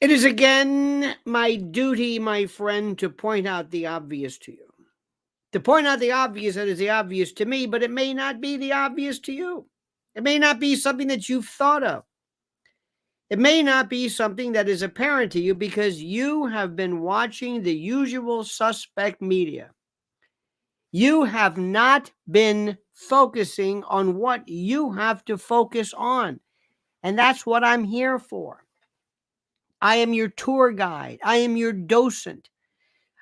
It is again my duty, my friend, to point out the obvious to you. To point out the obvious that is the obvious to me, but it may not be the obvious to you. It may not be something that you've thought of. It may not be something that is apparent to you because you have been watching the usual suspect media. You have not been focusing on what you have to focus on. And that's what I'm here for. I am your tour guide. I am your docent.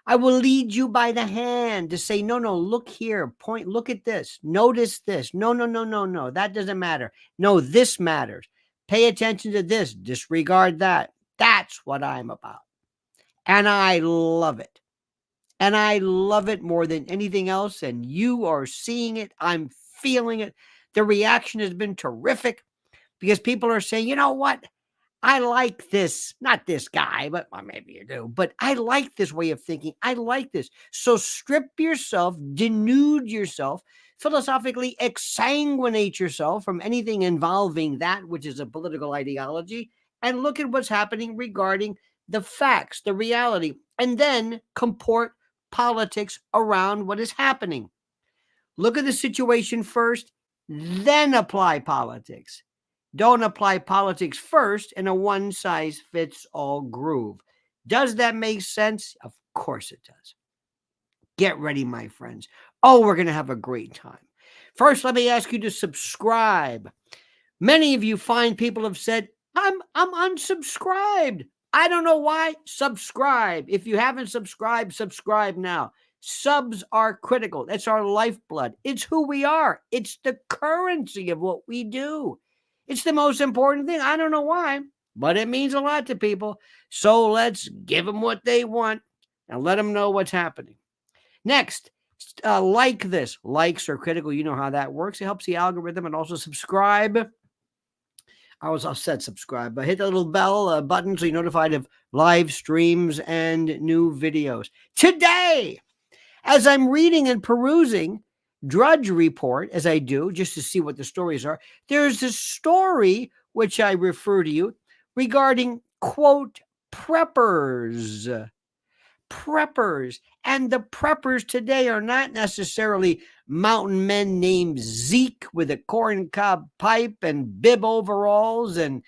I will lead you by the hand to say, no, no, look here, point, look at this, notice this. No, no, no, no, no, that doesn't matter. No, this matters. Pay attention to this, disregard that. That's what I'm about. And I love it. And I love it more than anything else. And you are seeing it. I'm feeling it. The reaction has been terrific because people are saying, you know what? I like this, not this guy, but well, maybe you do, but I like this way of thinking. I like this. So strip yourself, denude yourself, philosophically exsanguinate yourself from anything involving that which is a political ideology, and look at what's happening regarding the facts, the reality, and then comport politics around what is happening. Look at the situation first, then apply politics. Don't apply politics first in a one-size-fits-all groove. Does that make sense? Of course it does. Get ready, my friends. Oh, we're going to have a great time. First, let me ask you to subscribe. Many of you fine people have said, I'm unsubscribed. I don't know why. Subscribe. If you haven't subscribed, subscribe now. Subs are critical. That's our lifeblood. It's who we are. It's the currency of what we do. It's the most important thing. I don't know why, but it means a lot to people. So let's give them what they want and let them know what's happening. Next, like this. Likes are critical. You know how that works. It helps the algorithm, and also subscribe. I'll set subscribe, but hit the little bell button so you're notified of live streams and new videos. Today, as I'm reading and perusing Drudge Report, as I do, just to see what the stories are, there's a story which I refer to you regarding, quote, preppers. Preppers. And the preppers today are not necessarily mountain men named Zeke with a corncob pipe and bib overalls and,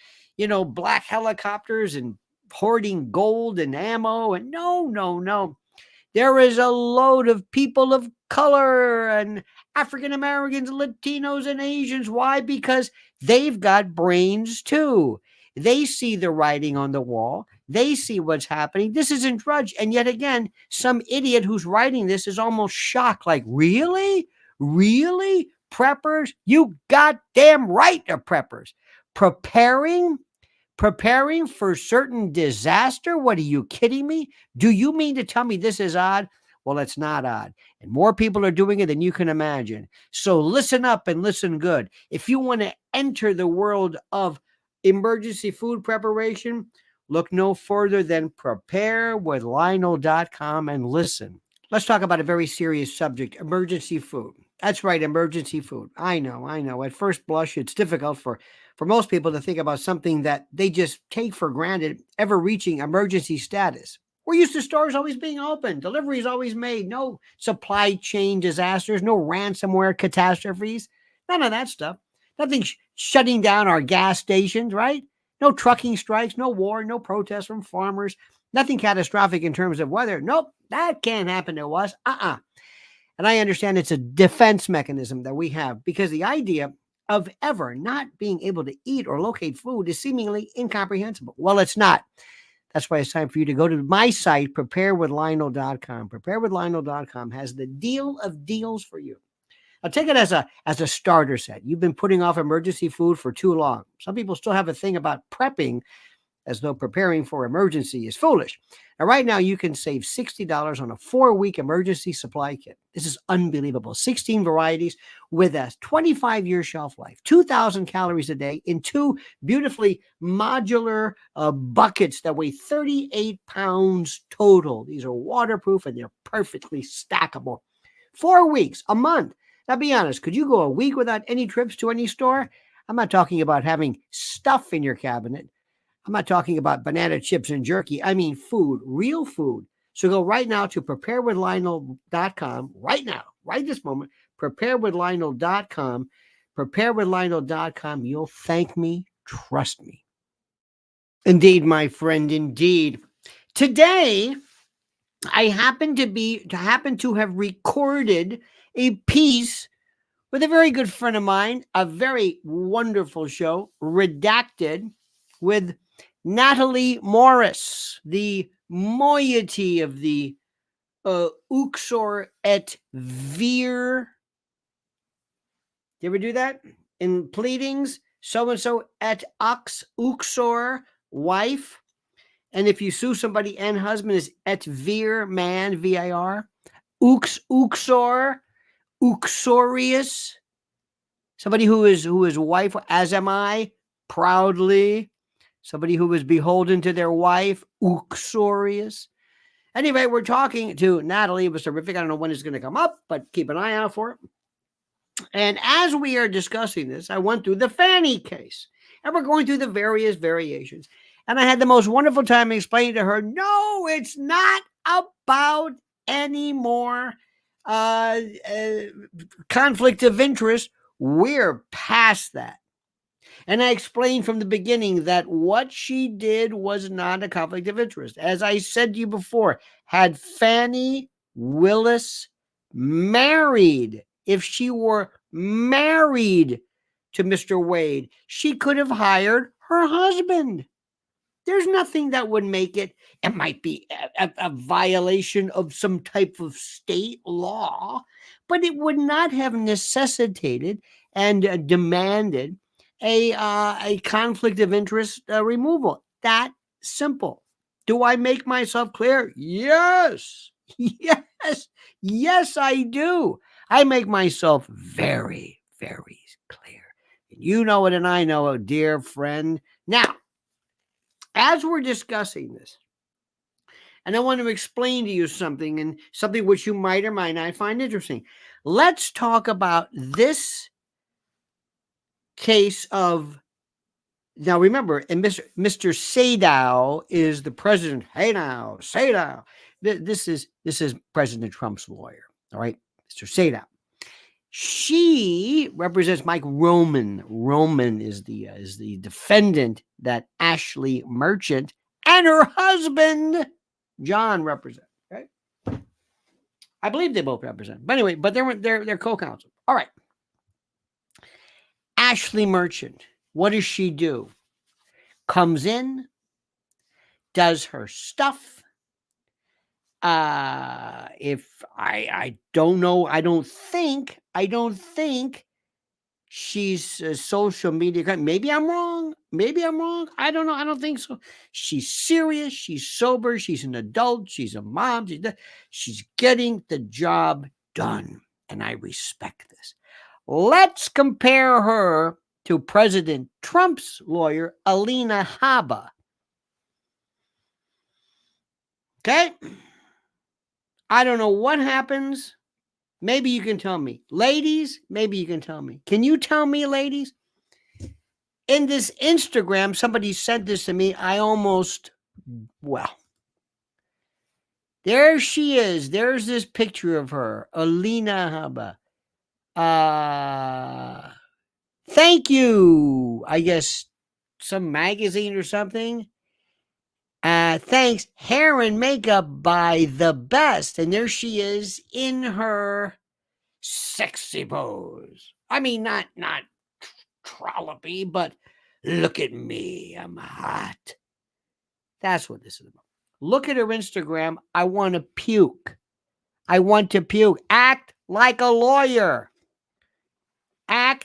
black helicopters and hoarding gold and ammo. And no, no, no. There is a load of people of color and African Americans, Latinos, and Asians. Why? Because they've got brains too. They see the writing on the wall. They see what's happening. This isn't Drudge. And yet again, some idiot who's writing this is almost shocked. Like, really? Really? Preppers? You goddamn right they're preppers. Preparing for certain disaster? What, are you kidding me? Do you mean to tell me this is odd? Well, it's not odd. And more people are doing it than you can imagine. So listen up and listen good. If you want to enter the world of emergency food preparation, look no further than preparedness.com and listen. Let's talk about a very serious subject, emergency food. That's right, emergency food. I know. At first blush, it's difficult for most people to think about something that they just take for granted ever reaching emergency status. We're used to stores always being open, deliveries always made, no supply chain disasters, no ransomware catastrophes, none of that stuff. Nothing shutting down our gas stations, right? No trucking strikes, no war, no protests from farmers, nothing catastrophic in terms of weather. Nope, that can't happen to us. And I understand it's a defense mechanism that we have because the idea of ever not being able to eat or locate food is seemingly incomprehensible. Well, it's not. That's why it's time for you to go to my site, preparedwithlionel.com. Preparedwithlionel.com has the deal of deals for you. Now, take it as a starter set. You've been putting off emergency food for too long. Some people still have a thing about prepping as though preparing for emergency is foolish. Now, right now, you can save $60 on a 4-week emergency supply kit. This is unbelievable. 16 varieties with a 25-year shelf life, 2,000 calories a day in 2 beautifully modular buckets that weigh 38 pounds total. These are waterproof and they're perfectly stackable. 4 weeks, a month. Now, be honest, could you go a week without any trips to any store? I'm not talking about having stuff in your cabinet. I'm not talking about banana chips and jerky. I mean food, real food. So go right now to preparedwithlionel.com, right now, right this moment, preparedwithlionel.com, preparedwithlionel.com. You'll thank me, trust me. Indeed, my friend, indeed. Today, I happen to have recorded a piece with a very good friend of mine, a very wonderful show, Redacted, with Natalie Morris, the moiety of the Uxor et Vir. You ever do that? In pleadings, so-and-so et Uxor, wife. And if you sue somebody and husband is et vir, man, V-I-R. Uxor, uxorious. Somebody who is wife, as am I, proudly. Somebody who is beholden to their wife, uxorious. Anyway, we're talking to Natalie. It was terrific. I don't know when it's going to come up, but keep an eye out for it. And as we are discussing this, I went through the Fani case. And we're going through the various variations. And I had the most wonderful time explaining to her, no, it's not about any more conflict of interest. We're past that. And I explained from the beginning that what she did was not a conflict of interest. As I said to you before, had Fani Willis married, if she were married to Mr. Wade, she could have hired her husband. There's nothing that would make it. It might be a violation of some type of state law, but it would not have necessitated and demanded a conflict of interest removal. That simple. Do I make myself clear? Yes. Yes, I do. I make myself very, very clear. You know it and I know it, dear friend. Now, as we're discussing this, and I want to explain to you something, and something which you might or might not find interesting. Let's talk about this case of, now remember, and Mr. Sadow is the president. Hey now, Sadow. This is President Trump's lawyer. All right, Mr. Sadow. She represents Mike Roman. Roman is the defendant that Ashley Merchant and her husband John represent. Okay, I believe they both represent. But anyway, but they're co-counsel. All right. Ashley Merchant, what does she do? Comes in, does her stuff. If I don't know, I don't think she's a social media. Maybe I'm wrong. I don't know. I don't think so. She's serious. She's sober. She's an adult. She's a mom. She's getting the job done. And I respect this. Let's compare her to President Trump's lawyer, Alina Habba. Okay? I don't know what happens. Maybe you can tell me. Ladies, maybe you can tell me. Can you tell me, ladies? In this Instagram, somebody sent this to me. There she is. There's this picture of her, Alina Habba. Thank you. I guess some magazine or something. Thanks. Hair and makeup by the best. And there she is in her sexy pose. I mean, not trollopy, but look at me. I'm hot. That's what this is about. Look at her Instagram. I want to puke. Act like a lawyer. I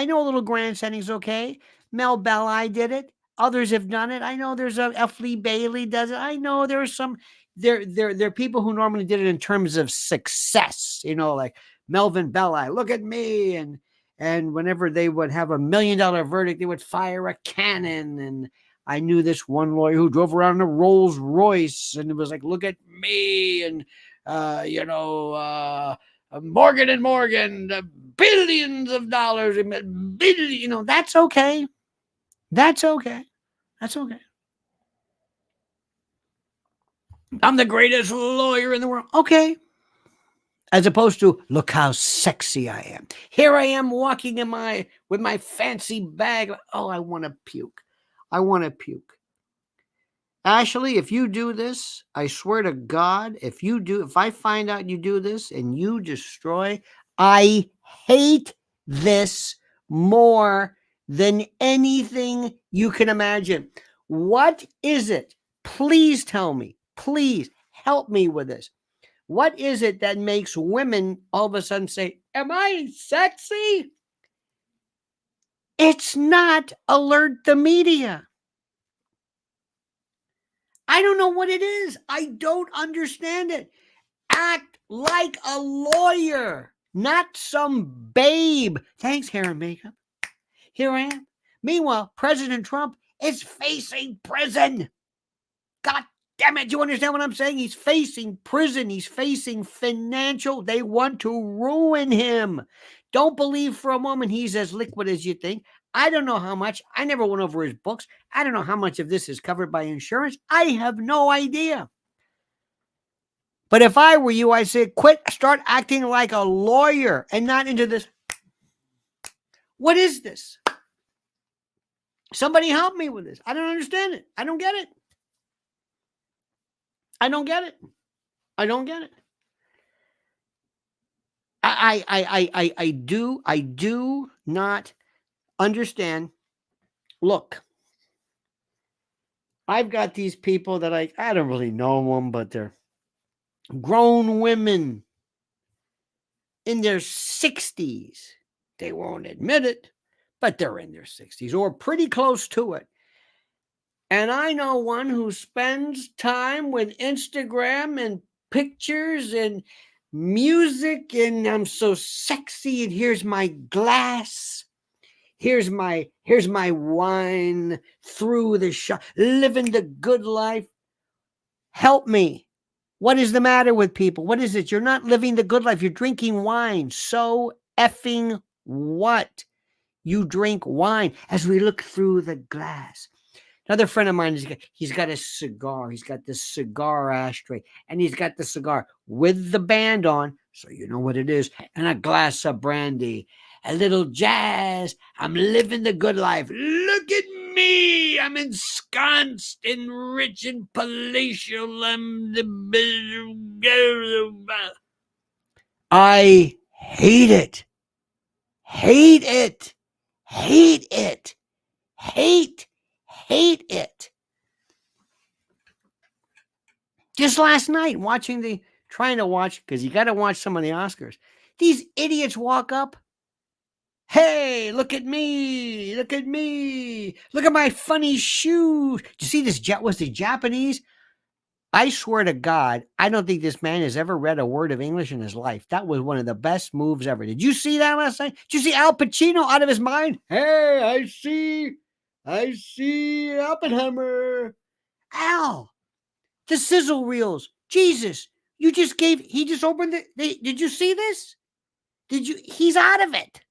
know a little grandstanding's okay. Mel Belli did it. Others have done it. I know there's a Flea Bailey does it. I know there's some, there are people who normally did it in terms of success, like Melvin Belli, look at me. And whenever they would have $1 million verdict, they would fire a cannon. And I knew this one lawyer who drove around in a Rolls Royce and it was like, look at me. And, Morgan & Morgan, billions of dollars, that's okay. That's okay. That's okay. I'm the greatest lawyer in the world. Okay. As opposed to, look how sexy I am. Here I am walking with my fancy bag. Oh, I want to puke. I want to puke. Ashley, if you do this, I swear to God, if I find out you do this and you destroy, I hate this more than anything you can imagine. What is it? Please tell me. Please help me with this. What is it that makes women all of a sudden say, am I sexy? It's not alert the media. I don't know what it is. I don't understand it. Act like a lawyer, not some babe. Thanks, hair and makeup. Here I am. Meanwhile, President Trump is facing prison. God damn it. You understand what I'm saying? He's facing prison. He's facing financial. They want to ruin him. Don't believe for a moment he's as liquid as you think. I don't know how much. I never went over his books. I don't know how much of this is covered by insurance. I have no idea. But if I were you, I'd say, start acting like a lawyer and not into this. What is this? Somebody help me with this. I don't understand it. I don't get it. I don't get it. I don't get it. I do not understand. Look, I've got these people that I don't really know them, but they're grown women in their 60s. They won't admit it, but they're in their 60s or pretty close to it. And I know one who spends time with Instagram and pictures and music, and I'm so sexy, and here's my glass. Here's my wine through the shop, living the good life. Help me. What is the matter with people? What is it? You're not living the good life. You're drinking wine. So effing what? You drink wine as we look through the glass. Another friend of mine, he's got a cigar. He's got this cigar ashtray, and he's got the cigar with the band on, so you know what it is, and a glass of brandy, a little jazz. I'm living the good life. Look at me. I'm ensconced in rich and palatial. I hate it. Hate it. Hate it. Hate it. Just last night, trying to watch, because you got to watch some of the Oscars. These idiots walk up. Hey, look at me. Look at me. Look at my funny shoes. Did you see this? Was the Japanese? I swear to God, I don't think this man has ever read a word of English in his life. That was one of the best moves ever. Did you see that last night? Did you see Al Pacino out of his mind? Hey, I see Oppenheimer. Al, the sizzle reels. Jesus, he just opened did you see this? He's out of it.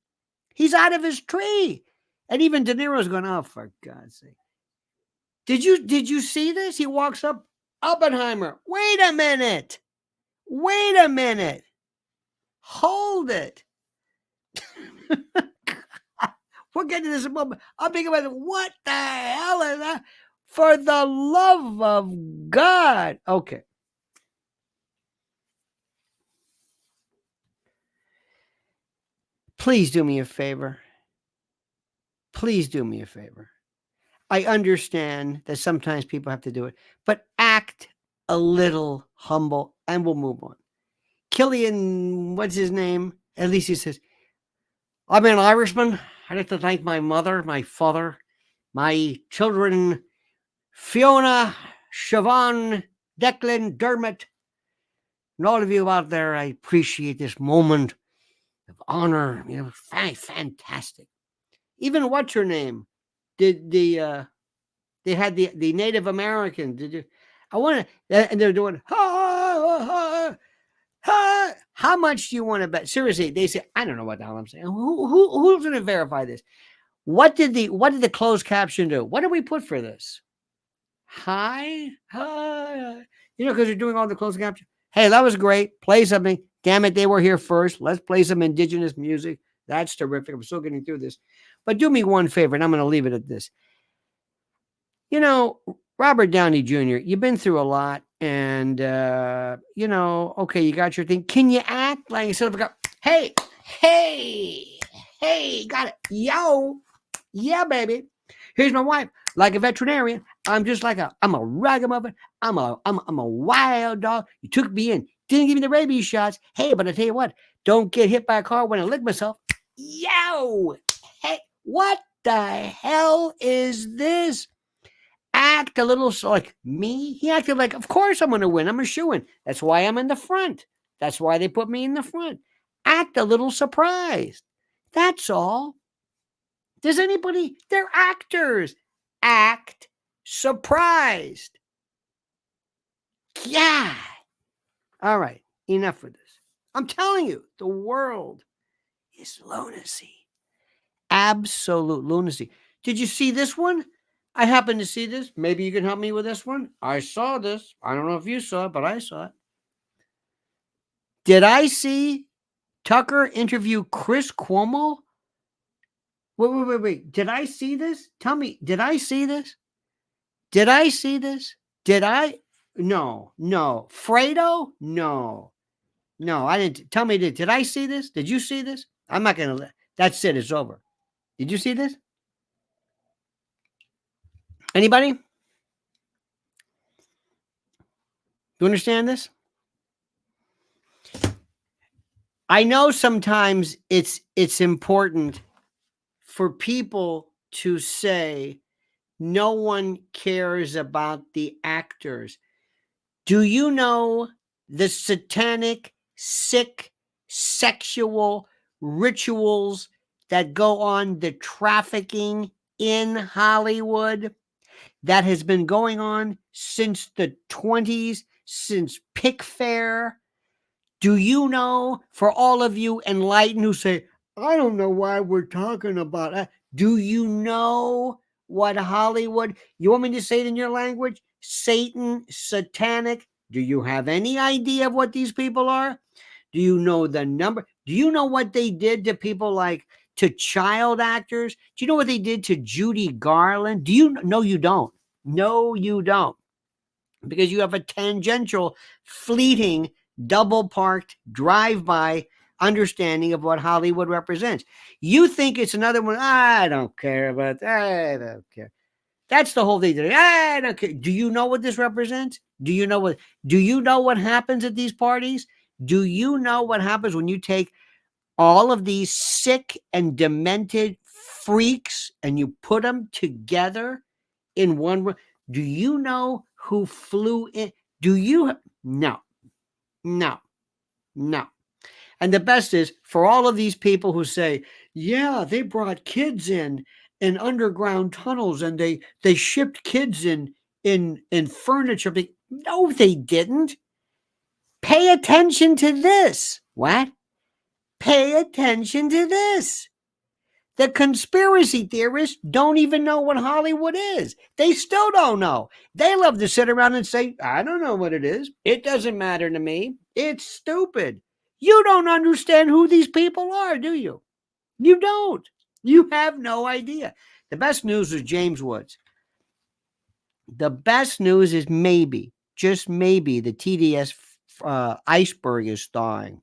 He's out of his tree. And even De Niro's going, oh, for God's sake. Did you see this? He walks up, Oppenheimer. Wait a minute. Hold it. We'll get to this in a moment. I'm thinking about what the hell is that? For the love of God. Okay. Please do me a favor. I understand that sometimes people have to do it, but act a little humble and we'll move on. Killian, what's his name? At least he says, I'm an Irishman. I'd like to thank my mother, my father, my children, Fiona, Siobhan, Declan, Dermot, and all of you out there. I appreciate this moment of honor. Fantastic. Even what's her name? Did they had the Native American? Did you? I want to, and they're doing how much do you want to bet? Seriously, they say I don't know what the hell I'm saying. Who's going to verify this? What did the closed caption do? What did we put for this? Hi. Because they're doing all the closed caption. Hey, that was great. Play something. Damn it, they were here first. Let's play some indigenous music. That's terrific. I'm still getting through this. But do me one favor, and I'm going to leave it at this. Robert Downey Jr., you've been through a lot, and, okay, you got your thing. Can you act like instead of hey, got it. Yo, yeah, baby. Here's my wife. Like a veterinarian, I'm just like I'm a ragamuffin. I'm a wild dog. You took me in, didn't give me the rabies shots. Hey, but I tell you what, don't get hit by a car when I lick myself. Yo, hey, what the hell is this? Act a little like me. He acted like, of course I'm going to win. I'm a shoo-in. That's why I'm in the front. That's why they put me in the front. Act a little surprised. That's all. Does anybody? They're actors. Act surprised. Yeah. All right. Enough of this. I'm telling you, the world is lunacy. Absolute lunacy. Did you see this one? I happened to see this. Maybe you can help me with this one. I saw this. I don't know if you saw it, but I saw it. Did I see Tucker interview Chris Cuomo? Wait. Did I see this? Tell me, did I see this? Did I see this? Did I? No. Fredo? No, I didn't. Tell me, did I see this? Did you see this? I'm not going to. That's it. It's over. Did you see this? Anybody? You understand this? I know sometimes it's important for people to say no one cares about the actors. Do you know the satanic, sick, sexual rituals that go on, the trafficking in Hollywood that has been going on since the 20s, since Pick Fair? Do you know, for all of you enlightened who say, I don't know why we're talking about that. Do you know what Hollywood, you want me to say it in your language? Satan, satanic. Do you have any idea of what these people are? Do you know the number? Do you know what they did to people like, to child actors? Do you know what they did to Judy Garland? Do you? No, you don't. No, you don't. Because you have a tangential, fleeting, double-parked, drive-by understanding of what Hollywood represents. You think it's another one. I don't care about that. I don't care. That's the whole thing. I don't care. Do you know what this represents? Do you know what happens at these parties? Do you know what happens when you take all of these sick and demented freaks and you put them together in one room? Do you know who flew in? No. And the best is for all of these people who say, yeah, they brought kids in underground tunnels and they shipped kids in furniture. No, they didn't. Pay attention to this. What? Pay attention to this. The conspiracy theorists don't even know what Hollywood is. They still don't know. They love to sit around and say, I don't know what it is. It doesn't matter to me. It's stupid. You don't understand who these people are, do you? You don't. You have no idea. The best news is James Woods. The best news is maybe, just maybe, the TDS iceberg is thawing.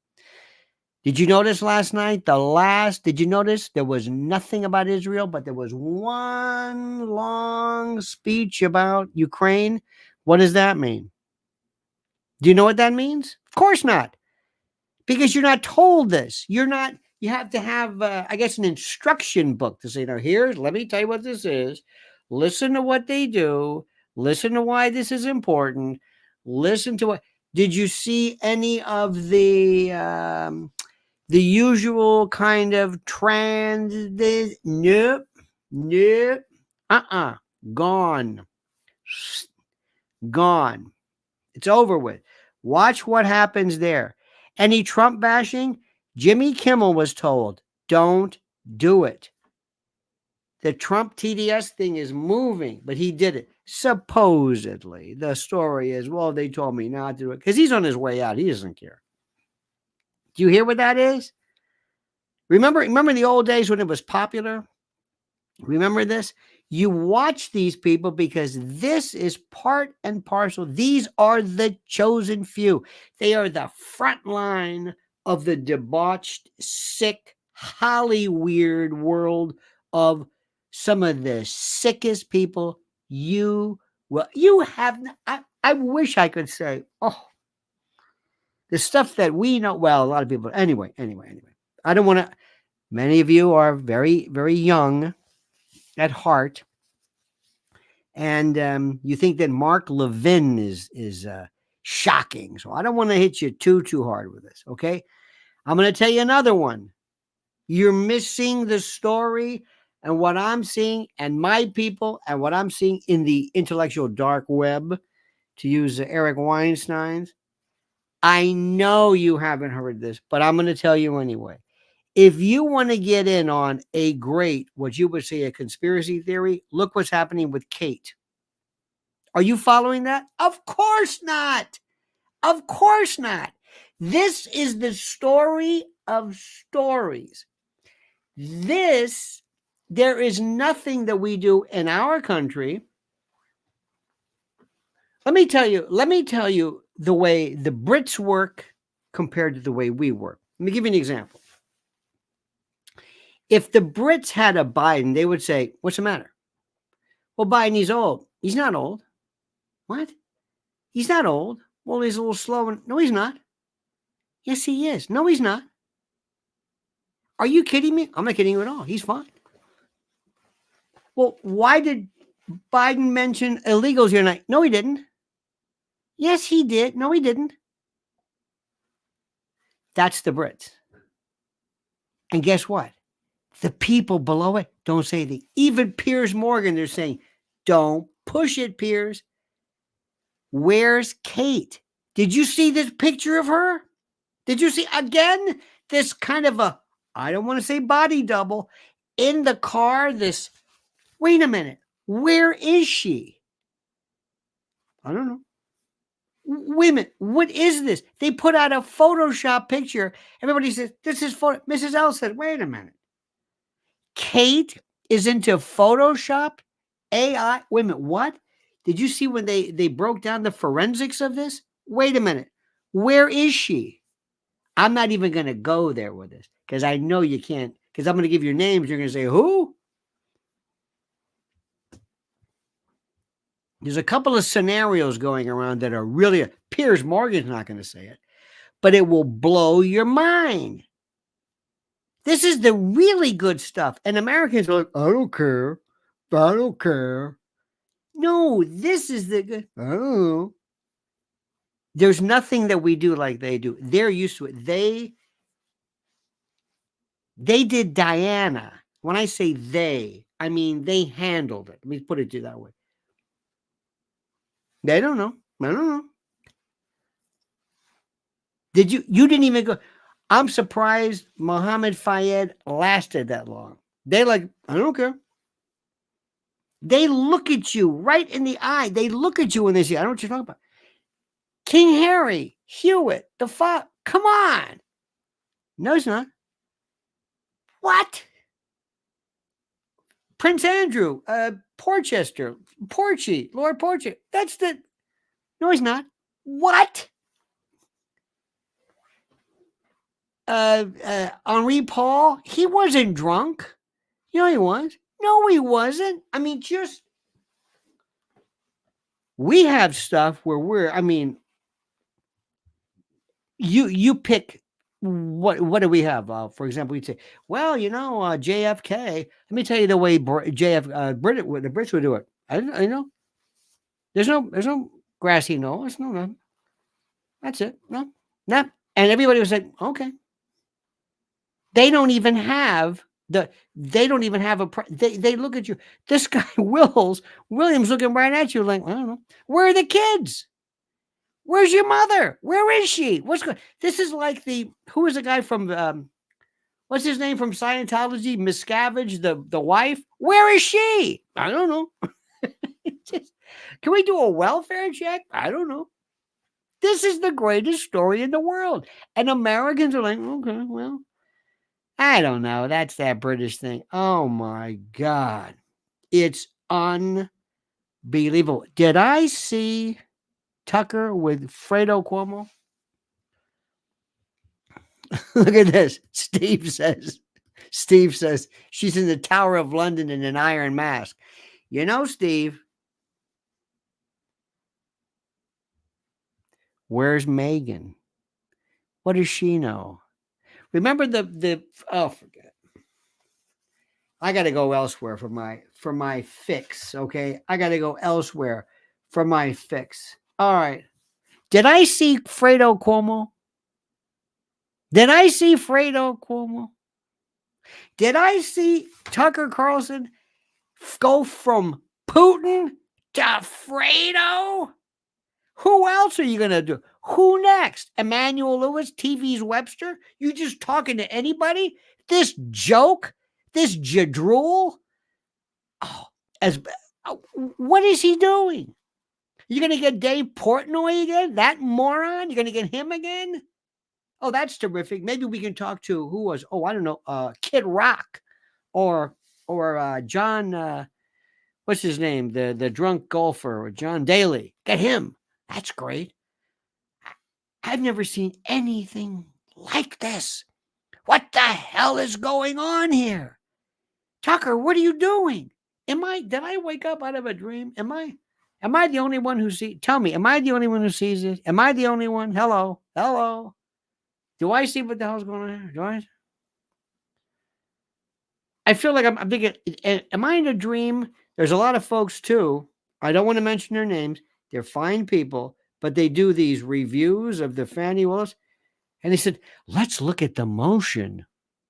Did you notice last night? Did you notice there was nothing about Israel, but there was one long speech about Ukraine? What does that mean? Do you know what that means? Of course not. Because you're not told this. You have to have, I guess, an instruction book to say, let me tell you what this is. Listen to what they do. Listen to why this is important. Listen to what. Did you see any of the usual kind of trans? Nope. Gone. It's over with. Watch what happens there. Any Trump bashing? Jimmy Kimmel was told, don't do it. The Trump TDS thing is moving, but he did it. Supposedly. The story is, well, they told me not to do it because he's on his way out. He doesn't care. Do you hear what that is? Remember the old days when it was popular? Remember this? You watch these people because this is part and parcel. These are the chosen few. They are the front line of the debauched, sick, Hollyweird world of some of the sickest people you have. I wish I could say, oh, the stuff that we know. Well, a lot of people. Anyway. I don't want to. Many of you are very, very young at heart, and you think that Mark Levin is shocking. So I don't want to hit you too hard with this. Okay, I'm going to tell you another one. You're missing the story and what I'm seeing, and my people, and what I'm seeing in the intellectual dark web, to use Eric Weinstein's. I know you haven't heard this, but I'm going to tell you anyway. If you want to get in on a great, what you would say, a conspiracy theory, look what's happening with Kate. Are you following that? Of course not. Of course not. This is the story of stories. There is nothing that we do in our country. Let me tell you the way the Brits work compared to the way we work. Let me give you an example. If the Brits had a Biden, they would say, what's the matter? Well, Biden, he's old. He's not old. What? He's not old. Well, he's a little slow. No, he's not. Yes, he is. No, he's not. Are you kidding me? I'm not kidding you at all. He's fine. Well, why did Biden mention illegals here tonight? No, he didn't. Yes, he did. No, he didn't. That's the Brits. And guess what? The people below it don't say anything. Even Piers Morgan, they're saying, don't push it, Piers. Where's Kate? Did you see this picture of her? Did you see, again, this kind of a, I don't want to say body double, in the car, this, wait a minute, where is she? I don't know. Wait a minute, what is this? They put out a Photoshop picture. Everybody says, this is photo. Mrs. L said, wait a minute. Kate is into Photoshop? AI? Wait a minute, what? Did you see when they broke down the forensics of this? Wait a minute. Where is she? I'm not even going to go there with this because I know you can't, because I'm going to give your names. You're going to say, who? There's a couple of scenarios going around that are really, Piers Morgan's not going to say it, but it will blow your mind. This is the really good stuff. And Americans are like, I don't care. I don't care. No, this is the good. Oh. There's nothing that we do like they do. They're used to it. They did Diana. When I say they, I mean they handled it. Let me put it that way. They don't know. I don't know. You didn't even go. I'm surprised Mohammed Fayed lasted that long. They like, I don't care. They look at you right in the eye. They look at you and they say, I don't know what you're talking about. King Harry, Hewitt, the fuck, come on. No, it's not. What? Prince Andrew, Porchester, Lord Porchester. That's the. No, he's not. What? Henri Paul, he wasn't drunk. You know he was. No, he wasn't. I mean, we have stuff where you pick what do we have? For example, we'd say, well, JFK. Let me tell you the way the Brits would do it. I know. There's no grassy knoll. No. That's it. No. And everybody was like, okay. They don't even have they look at you. This guy Williams looking right at you like, I don't know. Where are the kids? Where's your mother? Where is she? What's going? This is like who is the guy from What's his name from Scientology? Miscavige, the wife. Where is she? I don't know. Can we do a welfare check? I don't know. This is the greatest story in the world. And Americans are like, okay, well, I don't know. That's that British thing. Oh my God. It's unbelievable. Did I see Tucker with Fredo Cuomo? Look at this. Steve says, she's in the Tower of London in an iron mask. You know, Steve, where's Megan? What does she know? Remember oh, forget it. I got to go elsewhere for my fix, okay? I got to go elsewhere for my fix. All right. Did I see Fredo Cuomo? Did I see Fredo Cuomo? Did I see Tucker Carlson go from Putin to Fredo? Who else are you going to do? Who next? Emmanuel Lewis, TV's Webster? You just talking to anybody? This joke? This jadrool? Oh, what is he doing? You're going to get Dave Portnoy again? That moron? You're going to get him again? Oh, that's terrific. Maybe we can talk to who was, I don't know, Kid Rock or John, what's his name? The drunk golfer, John Daly. Get him. That's great. I've never seen anything like this. What the hell is going on here? Tucker, what are you doing? Did I wake up out of a dream? Am I the only one who sees? Tell me, am I the only one who sees this? Am I the only one? Hello? Do I see what the hell's going on here? Do I feel like I'm thinking, am I in a dream? There's a lot of folks too. I don't want to mention their names. They're fine people, but they do these reviews of the Fani Willis. And they said, let's look at the motion.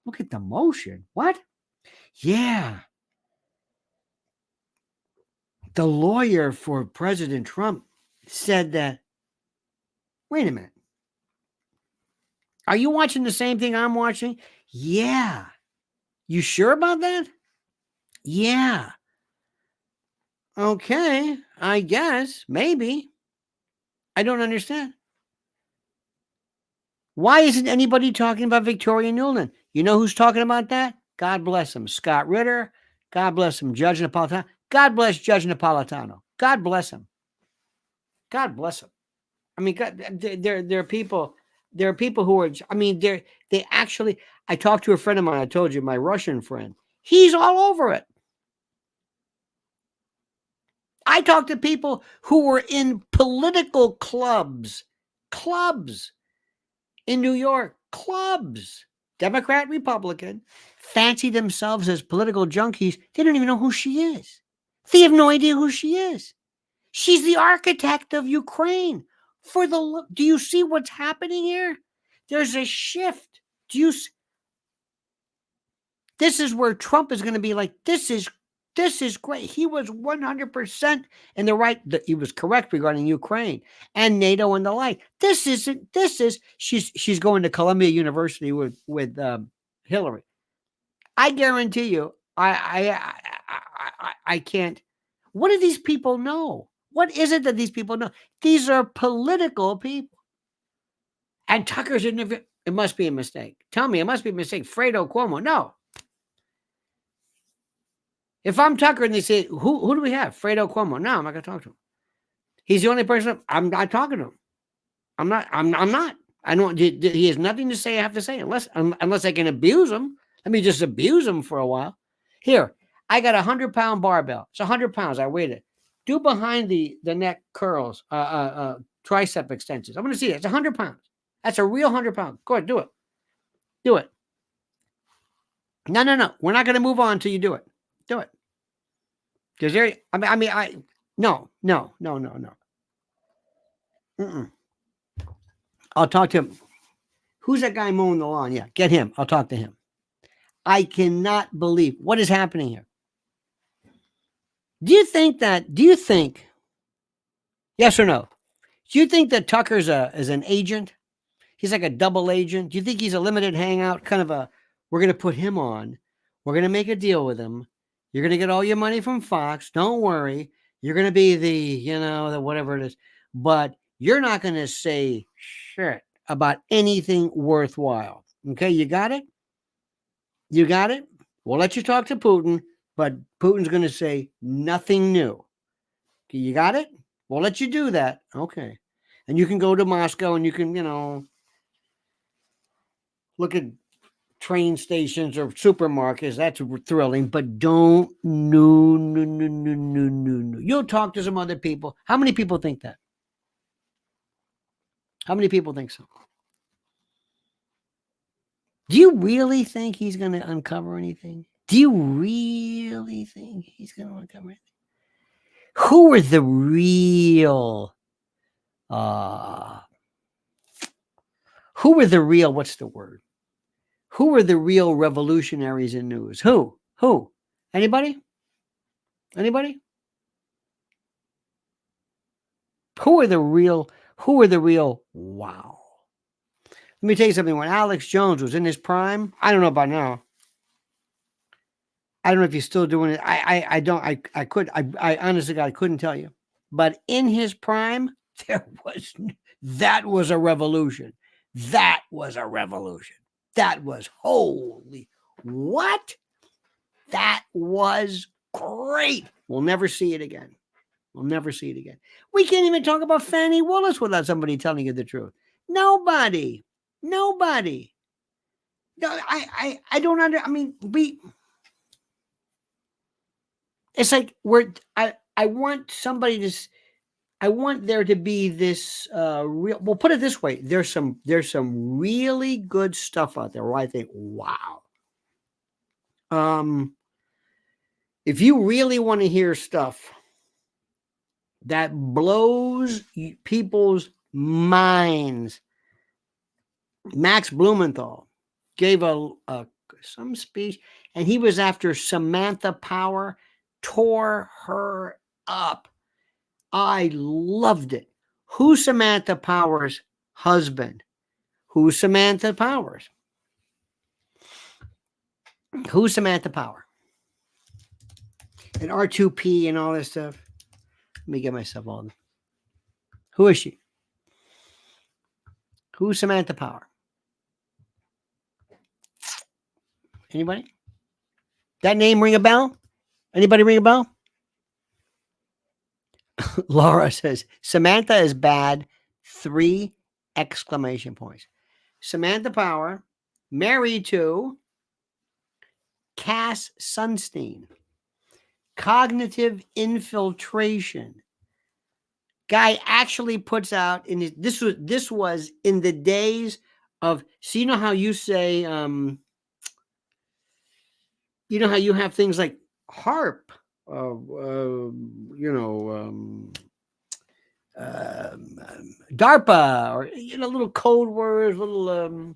Look at the motion. What? Yeah. The lawyer for President Trump said that, wait a minute. Are you watching the same thing I'm watching? Yeah. You sure about that? Yeah. Okay. I guess. Maybe. I don't understand. Why isn't anybody talking about Victoria Nuland? You know who's talking about that? God bless him. Scott Ritter. God bless him. Judge Napolitano. God bless Judge Napolitano. God bless him. God bless him. I mean, there are people who are, I mean, they actually, I talked to a friend of mine, I told you, my Russian friend. He's all over it. I talked to people who were in political clubs in New York, Democrat, Republican, fancy themselves as political junkies. They don't even know who she is. They have no idea who she is. She's the architect of Ukraine. Do you see what's happening here? There's a shift. This is where Trump is going to be like, this is great. He was 100% in the right. He was correct regarding Ukraine and NATO and the like. She's going to Columbia University with Hillary. I guarantee you, I can't. What do these people know? What is it that these people know? These are political people. And Tucker's interview, it must be a mistake. Tell me, it must be a mistake. Fredo Cuomo, no. If I'm Tucker and they say, who do we have? Fredo Cuomo. No, I'm not going to talk to him. He's the only person. I'm not talking to him. I'm not. I don't. He has nothing to say. I have to say unless I can abuse him. Let me just abuse him for a while. Here, I got 100-pound barbell. It's 100 pounds. I weighed it. Do behind the neck curls, tricep extensions. I'm going to see that. It's 100 pounds. That's a real 100 pounds. Go ahead, do it. Do it. No. We're not going to move on until you do it. Do it. Because no. Mm-mm. I'll talk to him. Who's that guy mowing the lawn? Yeah, get him. I'll talk to him. I cannot believe what is happening here. Do you think, yes or no? Do you think that Tucker's is an agent? He's like a double agent. Do you think he's a limited hangout, kind of a We're going to put him on. We're going to make a deal with him. You're going to get all your money from Fox. Don't worry. You're going to be the whatever it is. But you're not going to say shit about anything worthwhile. Okay, you got it? You got it? We'll let you talk to Putin, but Putin's going to say nothing new. Okay, you got it? We'll let you do that. Okay. And you can go to Moscow and you can, look at train stations or supermarkets. That's thrilling, but don't. No. You'll talk to some other people. How many people think that? How many people think so? Do you really think he's going to uncover anything? Do you really think he's going to uncover anything? Who are the real, what's the word? Who are the real revolutionaries in news? Who? Anybody? Who are the real? Wow. Let me tell you something. When Alex Jones was in his prime, I don't know about now. I don't know if he's still doing it. I honestly, God, I couldn't tell you. But in his prime, that was a revolution. That was holy. What? That was great. We'll never see it again. We can't even talk about Fani Willis without somebody telling you the truth. Nobody. No, I don't it's like I want somebody to. I want there to be this real. We'll put it this way: there's some really good stuff out there where I think, wow. If you really want to hear stuff that blows people's minds, Max Blumenthal gave some speech, and he was after Samantha Power, tore her up. I loved it. Who's Samantha Power's husband? Who's Samantha Powers? Who's Samantha Power? And R2P and all this stuff. Let me get myself on. Who is she? Who's Samantha Power? Anybody? That name ring a bell? Anybody ring a bell? Laura says, Samantha is bad. 3 exclamation points. Samantha Power, married to Cass Sunstein. Cognitive infiltration. Guy actually puts out in his, this was in the days of, so you know how you say, you know how you have things like HARP, DARPA, or little code words, little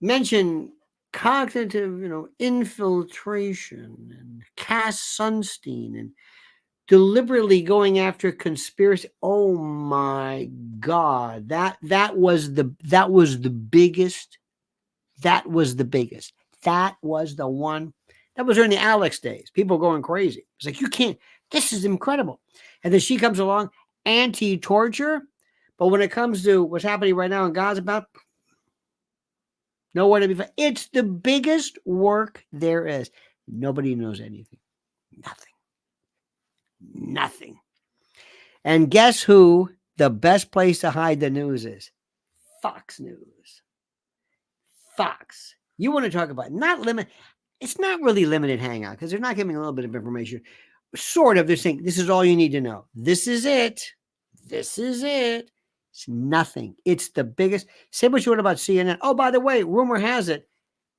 mention cognitive, infiltration, and Cass Sunstein, and deliberately going after conspiracy. Oh my God, that was the biggest. That was the biggest. That was the one. That was during the Alex days. People going crazy. It's like, you can't. This is incredible. And then she comes along, anti-torture. But when it comes to what's happening right now in Gaza, about nowhere to be found. It's the biggest work there is. Nobody knows anything. Nothing. And guess who the best place to hide the news is? Fox News. Fox. You want to talk about not limit. It's not really limited hangout because they're not giving a little bit of information. Sort of. They're saying this is all you need to know. This is it. It's nothing. It's the biggest. Say what you want about CNN. Oh, by the way, rumor has it,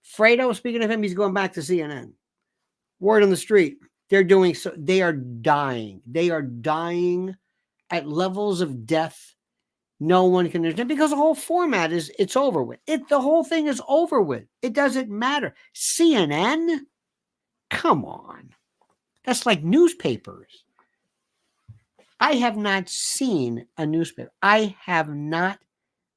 Fredo, speaking of him, he's going back to CNN. Word on the street. They're doing so. They are dying. They are dying at levels of death no one can understand, because the whole format is, it's over with. The whole thing is over with. It doesn't matter. CNN? Come on. That's like newspapers. I have not seen a newspaper. I have not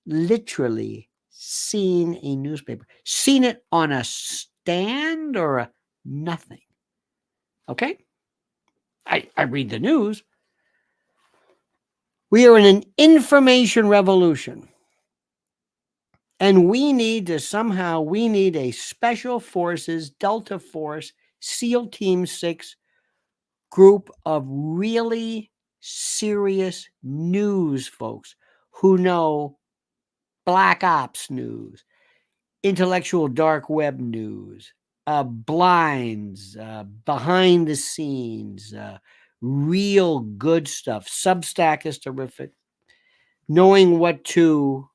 literally seen a newspaper? Seen it on a stand or a nothing? Okay? I read the news. We are in an information revolution. And we need a special forces, Delta Force, SEAL Team 6 group of really serious news folks who know black ops news, intellectual dark web news, blinds, behind the scenes, real good stuff. Substack is terrific. Knowing what to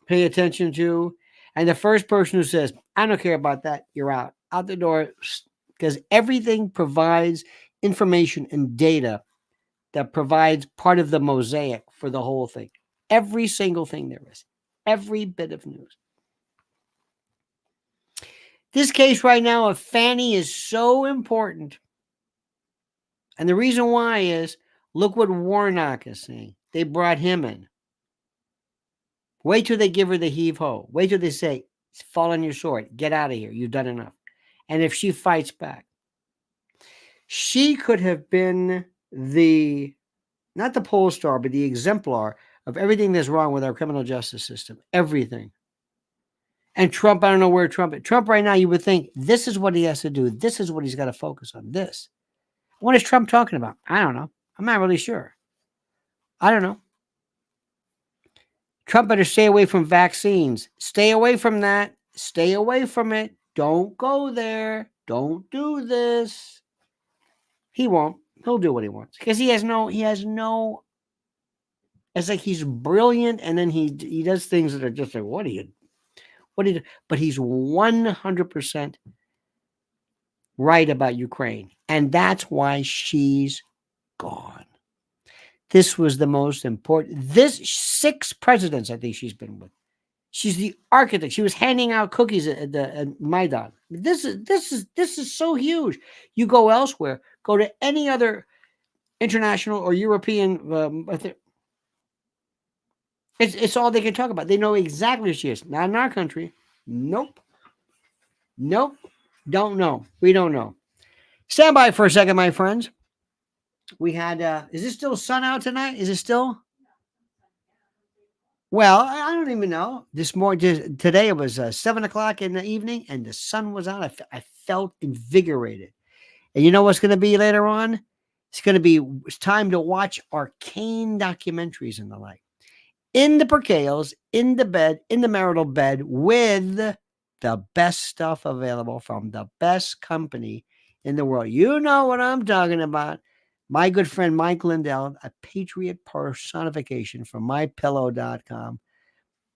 pay attention to. And the first person who says, I don't care about that, you're out the door, because everything provides information and data that provides part of the mosaic for the whole thing. Every single thing there is, every bit of news. This case right now of Fani is so important. And the reason why is, look what Warnock is saying. They brought him in. Wait till they give her the heave-ho. Wait till they say, fall on your sword. Get out of here. You've done enough. And if she fights back, she could have been not the pole star, but the exemplar of everything that's wrong with our criminal justice system. Everything. And Trump, I don't know where Trump right now, you would think this is what he has to do. This is what he's got to focus on. This. What is Trump talking about? I don't know. I'm not really sure. I don't know. Trump better stay away from vaccines. Stay away from that. Stay away from it. Don't go there. Don't do this. He won't. He'll do what he wants because he has no, it's like he's brilliant and then he does things that are just like, what do you do? But he's 100% right about Ukraine. And that's why she's gone. This was the most important. 6 presidents, I think she's been with. She's the architect. She was handing out cookies at Maidan. This is so huge. You go elsewhere. Go to any other international or European. It's all they can talk about. They know exactly who she is. Not in our country. Nope. Don't know. We don't know. Stand by for a second, my friends. We had, is it still sun out tonight? Is it still? Well, I don't even know. Today it was 7 o'clock in the evening and the sun was out. I felt invigorated. And you know what's going to be later on? It's time to watch arcane documentaries and the like. In the percales, in the bed, in the marital bed with the best stuff available from the best company in the world. You know what I'm talking about. My good friend Mike Lindell, a patriot personification from mypillow.com.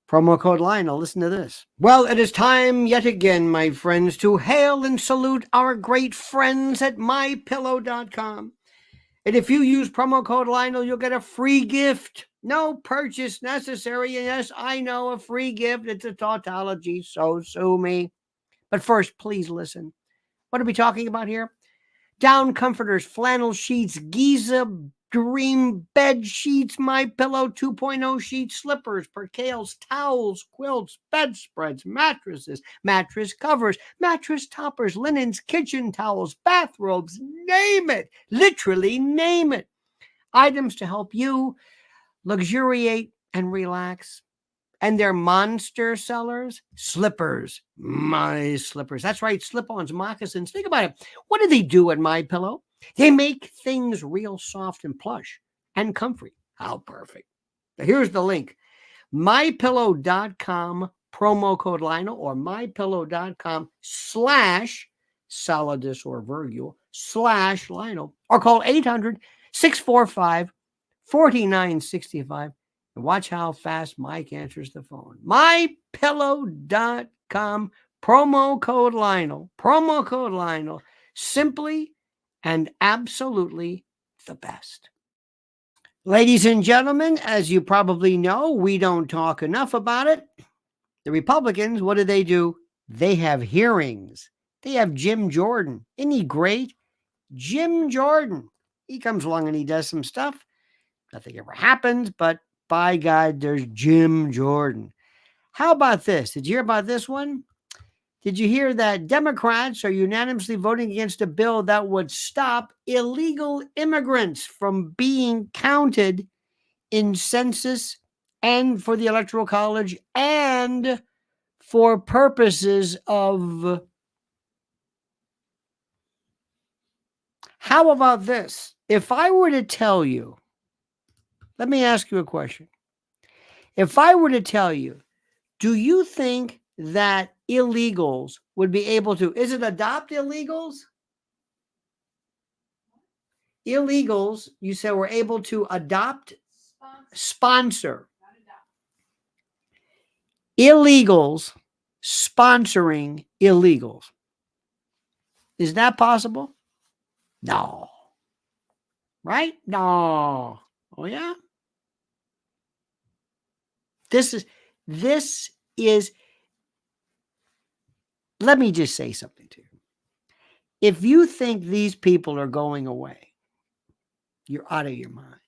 Promo code Lionel. Listen to this. Well, it is time yet again, my friends, to hail and salute our great friends at mypillow.com. And if you use promo code Lionel, you'll get a free gift. No purchase necessary. And yes, I know, a free gift. It's a tautology, so sue me. But first, please listen. What are we talking about here? Down comforters, flannel sheets, Giza Dream bed sheets, My Pillow 2.0 sheets, slippers, percales, towels, quilts, bedspreads, mattresses, mattress covers, mattress toppers, linens, kitchen towels, bathrobes, name it. Literally name it. Items to help you luxuriate and relax. And they're monster sellers. Slippers. My slippers. That's right. Slip-ons, moccasins. Think about it. What do they do at My Pillow? They make things real soft and plush and comfy. How perfect. Now here's the link. MyPillow.com promo code Lionel or MyPillow.com /Solidus or Virgil /Lionel or call 800-645-4965. And watch how fast Mike answers the phone. MyPillow.com, promo code Lionel. Promo code Lionel. Simply and absolutely the best. Ladies and gentlemen, as you probably know, we don't talk enough about it. The Republicans, what do? They have hearings. They have Jim Jordan. Isn't he great? Jim Jordan. He comes along and he does some stuff. Nothing ever happens, but by God, there's Jim Jordan. How about this? Did you hear about this one? Did you hear that Democrats are unanimously voting against a bill that would stop illegal immigrants from being counted in census and for the Electoral College and for purposes of... How about this? If I were to tell you, let me ask you a question. If I were to tell you, do you think that illegals would be able to, is it adopt illegals? Illegals, you said, were able to adopt, sponsor. Illegals sponsoring illegals. Is that possible? No. Right? No. Oh, yeah. This is, let me just say something to you. If you think these people are going away, you're out of your mind.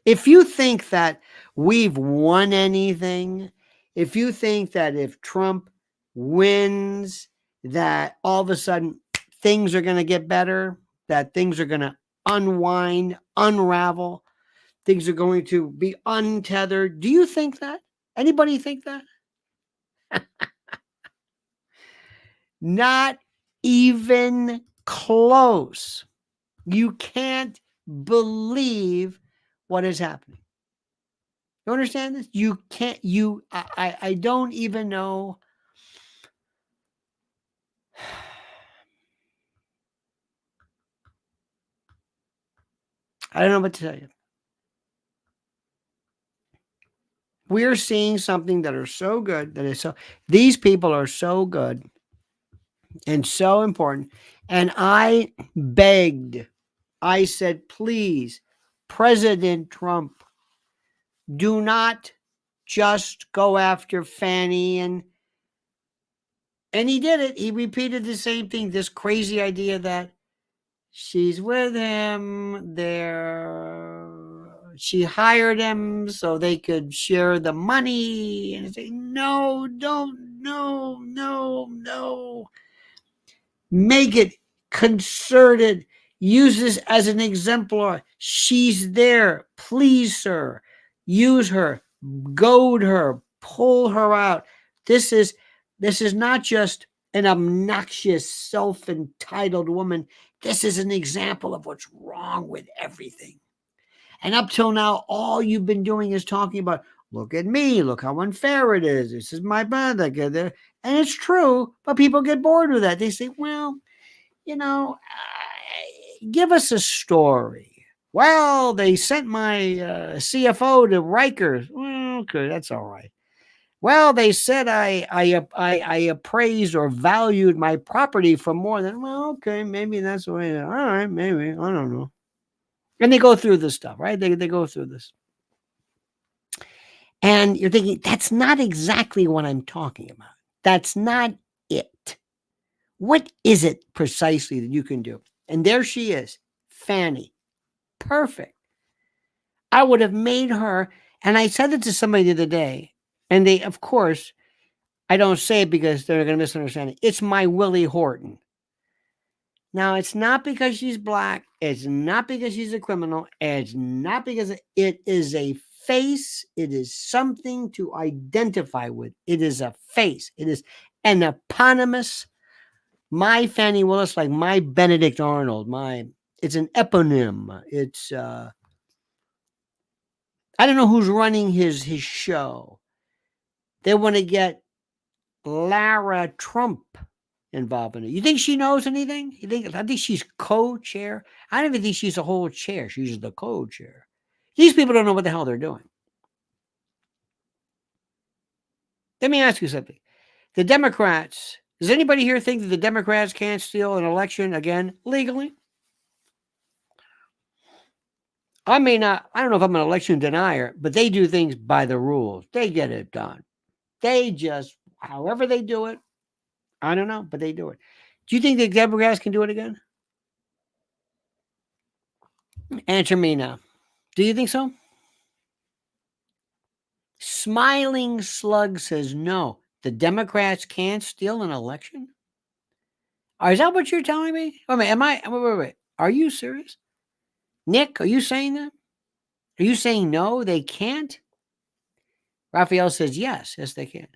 If you think that we've won anything, if you think that if Trump wins, that all of a sudden things are going to get better, that things are going to unwind, unravel, things are going to be untethered. Do you think that? Anybody think that? Not even close. You can't believe what is happening. You understand this? You can't, I don't even know. I don't know what to tell you. We're seeing something that are so good, that is so, these people are so good and so important. And I begged, I said, please, President Trump, do not just go after Fani. And he did it. He repeated the same thing, this crazy idea that she's with him there. She hired him so they could share the money. And say, no, don't, no. Make it concerted. Use this as an exemplar. She's there. Please, sir. Use her. Goad her. Pull her out. This is not just an obnoxious, self-entitled woman. This is an example of what's wrong with everything. And up till now, all you've been doing is talking about, look at me, look how unfair it is. This is my brother. And it's true, but people get bored with that. They say, well, give us a story. Well, they sent my CFO to Rikers. Well, okay, that's all right. Well, they said I appraised or valued my property for more than, well, okay, maybe that's the way. All right, maybe, I don't know. And they go through this stuff, right? They go through this. And you're thinking, that's not exactly what I'm talking about. That's not it. What is it precisely that you can do? And there she is, Fani. Perfect. I would have made her, and I said it to somebody the other day, and they, of course, I don't say it because they're going to misunderstand it. It's my Willie Horton. Now, it's not because she's black. It's not because she's a criminal. It's not because it is a face. It is something to identify with. It is a face. It is an eponymous. My Fani Willis, like my Benedict Arnold. It's an eponym. It's I don't know who's running his show. They want to get Lara Trump involved in it. You think she knows anything? I think she's co-chair. I don't even think she's a whole chair. She's the co-chair. These people don't know what the hell they're doing. Let me ask you something. The Democrats, does anybody here think that the Democrats can't steal an election again legally? I don't know if I'm an election denier, but they do things by the rules. They get it done. They just, however they do it, I don't know, but they do it. Do you think the Democrats can do it again? Answer me now. Do you think so? Smiling Slug says no. The Democrats can't steal an election? Is that what you're telling me? Wait a minute, wait. Are you serious? Nick, are you saying that? Are you saying no, they can't? Raphael says yes, they can.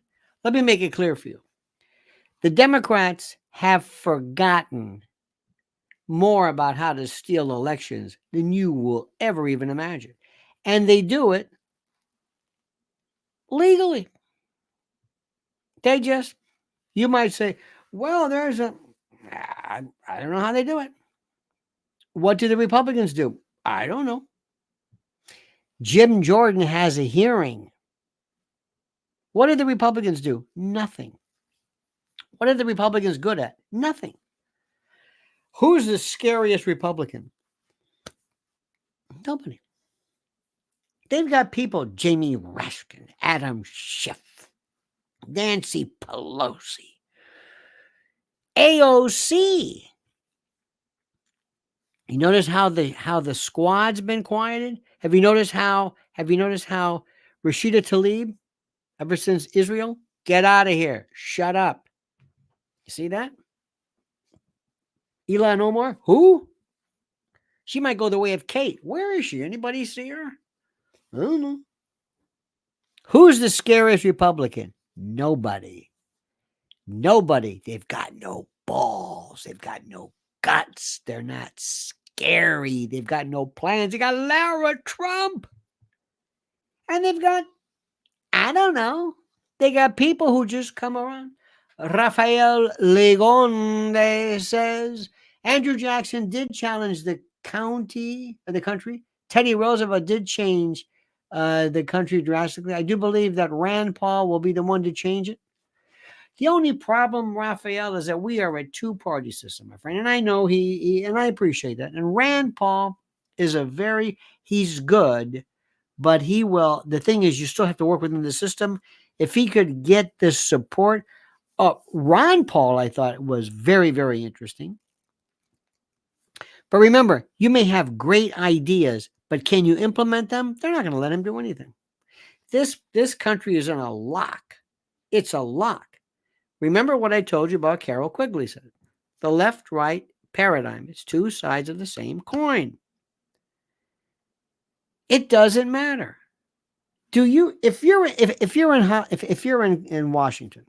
Let me make it clear for you. The Democrats have forgotten more about how to steal elections than you will ever even imagine. And they do it legally. They just, you might say, well, I don't know how they do it. What do the Republicans do? I don't know. Jim Jordan has a hearing. What did the Republicans do? Nothing. What are the Republicans good at? Nothing. Who's the scariest Republican? Nobody. They've got people, Jamie Raskin, Adam Schiff, Nancy Pelosi, AOC. You notice how the squad's been quieted? Have you noticed how Rashida Tlaib, ever since Israel, get out of here, shut up. You see that? Ilhan Omar, who? She might go the way of Kate. Where is she? Anybody see her? I don't know. Who's the scariest Republican? Nobody. They've got no balls. They've got no guts. They're not scary. They've got no plans. They got Lara Trump. And they've got, I don't know, they got people who just come around. Rafael Legonde says, Andrew Jackson did challenge the country. Teddy Roosevelt did change the country drastically. I do believe that Rand Paul will be the one to change it. The only problem, Raphael, is that we are a two-party system, my friend. And I know he and I appreciate that. And Rand Paul is he's good, but the thing is, you still have to work within the system. If he could get this support, Ron Paul, I thought was very, very interesting. But remember, you may have great ideas, but can you implement them? They're not going to let him do anything. This country is in a lock. It's a lock. Remember what I told you about Carol Quigley said. The left-right paradigm. It's two sides of the same coin. It doesn't matter. If you're in Washington,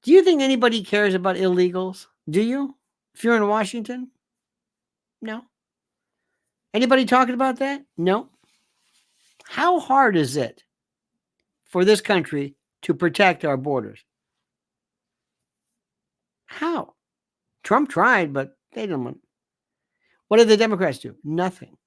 do you think anybody cares about illegals? Do you? If you're in Washington? No. Anybody talking about that? No. How hard is it for this country to protect our borders? How? Trump tried, but they didn't want. What did the Democrats do? Nothing.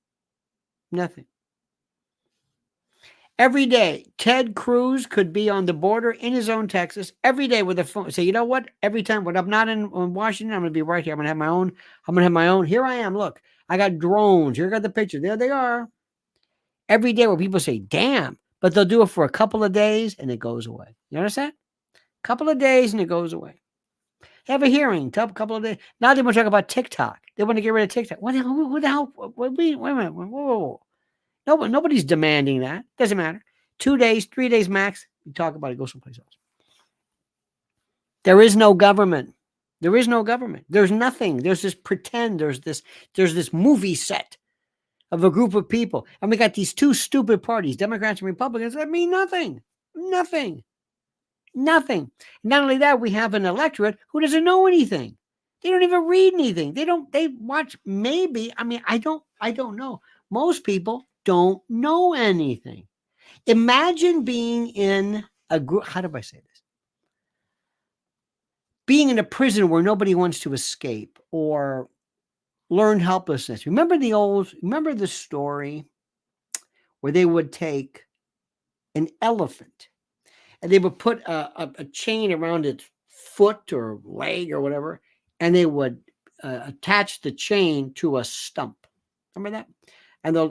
Every day, Ted Cruz could be on the border in his own Texas every day with a phone. Say, you know what? Every time when I'm not in Washington, I'm going to be right here. I'm going to have my own. Here I am. Look, I got drones. Here I got the picture. There they are. Every day where people say, damn, but they'll do it for a couple of days and it goes away. You understand? A couple of days and it goes away. Have a hearing, a couple of days. Now they want to talk about TikTok. They want to get rid of TikTok. What the hell? Wait a minute. Whoa. Nobody's demanding that. Doesn't matter. 2 days, 3 days max. You talk about it, go someplace else. There is no government. There's nothing. There's this pretend. There's this movie set of a group of people. And we got these two stupid parties, Democrats and Republicans, that mean nothing. Nothing. Not only that, we have an electorate who doesn't know anything. They don't even read anything. They watch maybe. I don't know. Most people don't know anything. Imagine being in a group. How do I say this? Being in a prison where nobody wants to escape or learn helplessness. Remember the story where they would take an elephant and they would put a chain around its foot or leg or whatever, and they would attach the chain to a stump. Remember that? And the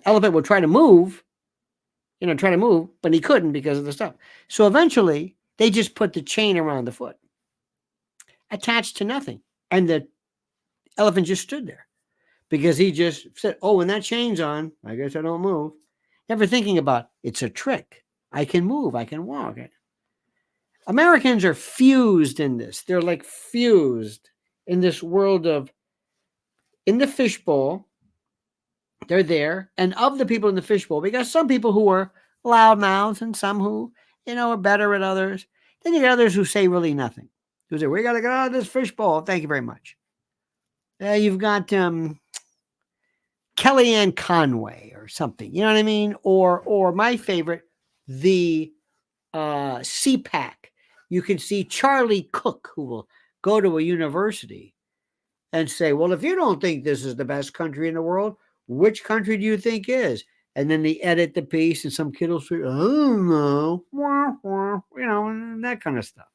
elephant would try to move, but he couldn't because of the stuff. So eventually, they just put the chain around the foot, attached to nothing, and the elephant just stood there. because he just said, oh, when that chain's on, I guess I don't move. Never thinking about it's a trick. I can move, I can walk. Americans are fused in this. They're like fused in this world of, in the fishbowl, they're there. And of the people in the fishbowl, we got some people who are loudmouths and some who, are better at others. Then you got others who say really nothing. Who say, we got to get out of this fishbowl. Thank you very much. You've got Kellyanne Conway or something. You know what I mean? Or my favorite, the CPAC. You can see Charlie Cook, who will go to a university and say, well, if you don't think this is the best country in the world, which country do you think is? And then they edit the piece and some kid will say, I don't know, that kind of stuff.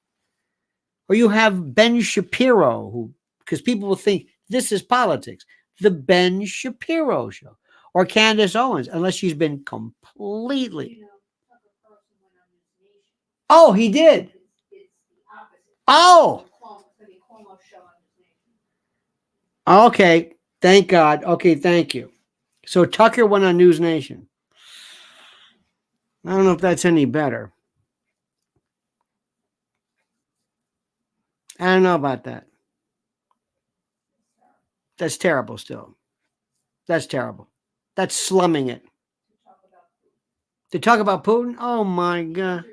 Or you have Ben Shapiro, who, because people will think this is politics, the Ben Shapiro show. Or Candace Owens, unless she's been completely. Oh, he did. Oh. Okay. Thank God. Okay. Thank you. So Tucker went on News Nation. I don't know if that's any better. I don't know about that. That's terrible still. That's terrible. That's slumming it. To talk about Putin? Oh my God.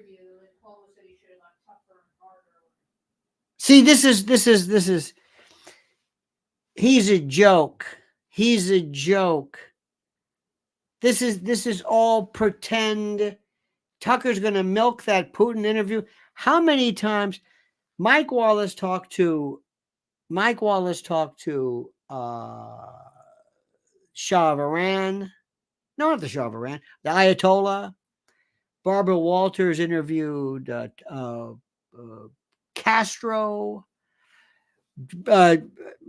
See, this is he's a joke. He's a joke. This is all pretend. Tucker's going to milk that Putin interview. How many times Mike Wallace talked to Shah of Iran? No, not the Shah of Iran. The Ayatollah. Barbara Walters interviewed Castro.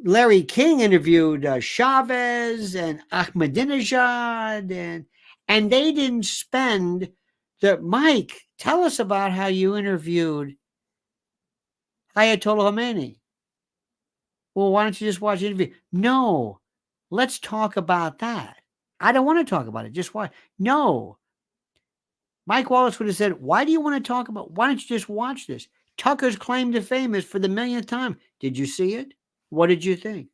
Larry King interviewed Chavez and Ahmadinejad, and they didn't spend the Mike. Tell us about how you interviewed Ayatollah Khomeini. Well, why don't you just watch the interview? No, let's talk about that. I don't want to talk about it. Just why? No. Mike Wallace would have said, why do you want to talk about? Why don't you just watch this? Tucker's claim to fame is for the millionth time. Did you see it? What did you think?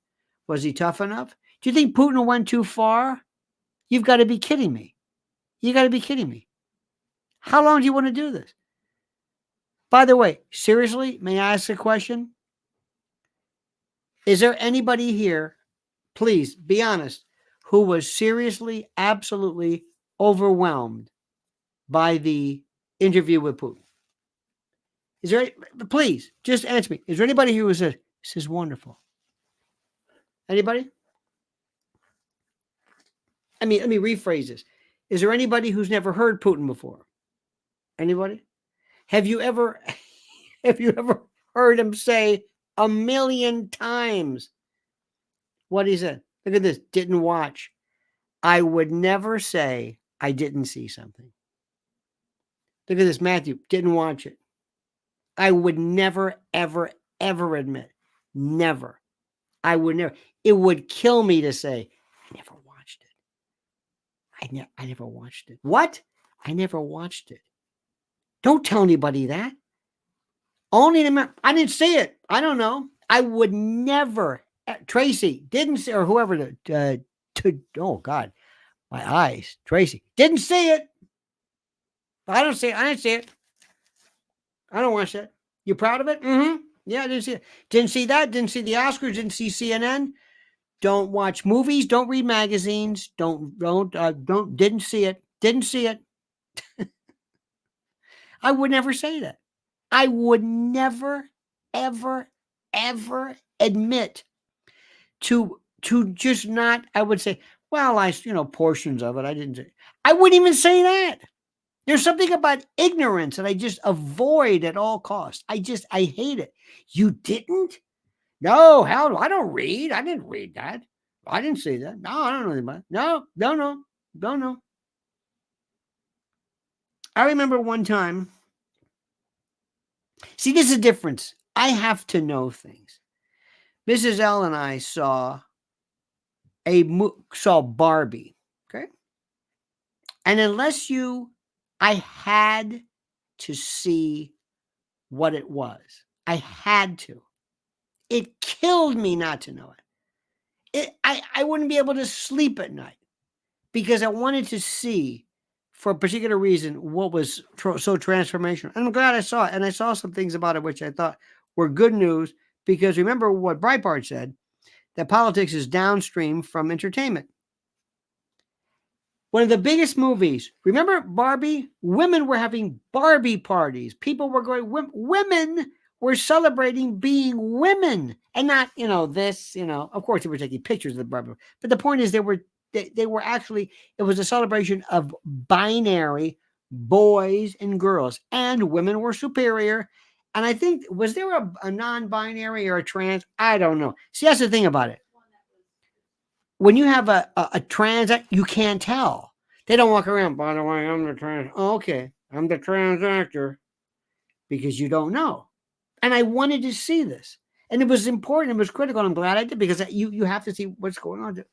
Was he tough enough? Do you think Putin went too far? You've got to be kidding me. You got to be kidding me. How long do you want to do this? By the way, seriously, may I ask a question? Is there anybody here, please be honest, who was seriously, absolutely overwhelmed by the interview with Putin? Is there, please, just answer me. Is there anybody who says, this is wonderful? Anybody? I mean, let me rephrase this. Is there anybody who's never heard Putin before? Anybody? Have you ever heard him say 1,000,000 times what he said? Look at this. Didn't watch. I would never say I didn't see something. Look at this, Matthew. Didn't watch it. I would never, ever, ever admit. Never. I would never. It would kill me to say, I never watched it. I never watched it. What? I never watched it. Don't tell anybody that. Only I didn't see it. I don't know. I would never. Tracy didn't see, or whoever. Oh God, my eyes. Tracy didn't see it. I don't see it. I didn't see it. I don't watch that. You proud of it? Mm-hmm. Yeah, I didn't see it. Didn't see that. Didn't see the Oscars. Didn't see CNN. Don't watch movies. Don't read magazines. Didn't see it. Didn't see it. I would never say that. I would never, ever, ever admit to just not. I would say, well, portions of it. I didn't say. I wouldn't even say that. There's something about ignorance that I just avoid at all costs. I hate it. You didn't? No, hell no. I don't read. I didn't read that. I didn't see that. No, I don't know about it. No, don't know. I remember one time. See, this is a difference. I have to know things. Mrs. L and I saw saw Barbie, okay? And I had to see what it was. I had to. It killed me not to know it. I wouldn't be able to sleep at night because I wanted to see, for a particular reason, what was so transformational. And I'm glad I saw it. And I saw some things about it which I thought were good news, because remember what Breitbart said, that politics is downstream from entertainment. One of the biggest movies. Remember Barbie? Women were having Barbie parties. People were going, women were celebrating being women and not, this, of course they were taking pictures of the Barbie. But the point is they were actually, it was a celebration of binary boys and girls, and women were superior. And I think, was there a non-binary or a trans? I don't know. See, that's the thing about it. When you have a trans, you can't tell. They don't walk around, by the way, I'm the trans. Oh, okay, I'm the trans actor, because you don't know. And I wanted to see this. And it was important. It was critical. And I'm glad I did, because you have to see what's going on.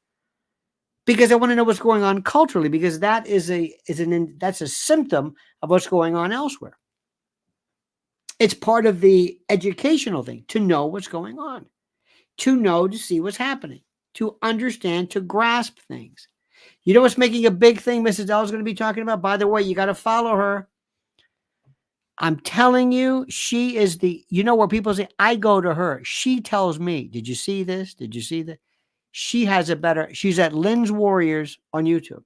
Because I want to know what's going on culturally, because that's a symptom of what's going on elsewhere. It's part of the educational thing, to know what's going on, to see what's happening, to understand, to grasp things. You know what's making a big thing Mrs. L is going to be talking about? By the way, you got to follow her. I'm telling you, she is where people say, I go to her. She tells me, did you see this? Did you see that? She's at Lynn's Warriors on YouTube.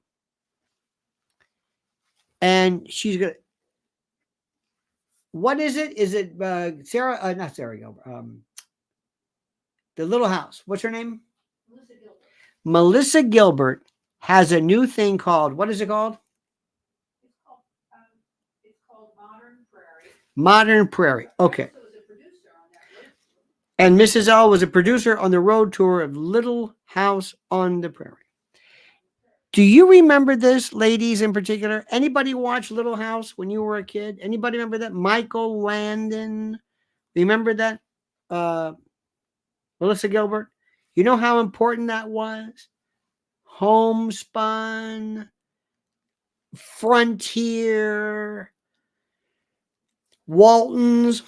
And she's going to, what is it? Is it Sarah? Not Sarah Gilbert. The Little House. What's her name? Melissa Gilbert. Melissa Gilbert has a new thing called, what is it called? It's called Modern Prairie. Modern Prairie. Okay. And Mrs. L was a producer on the road tour of Little House on the Prairie. Do you remember this, ladies in particular? Anybody watch Little House when you were a kid? Anybody remember that? Michael Landon. Remember that? Melissa Gilbert. You know how important that was? Homespun, Frontier, Waltons.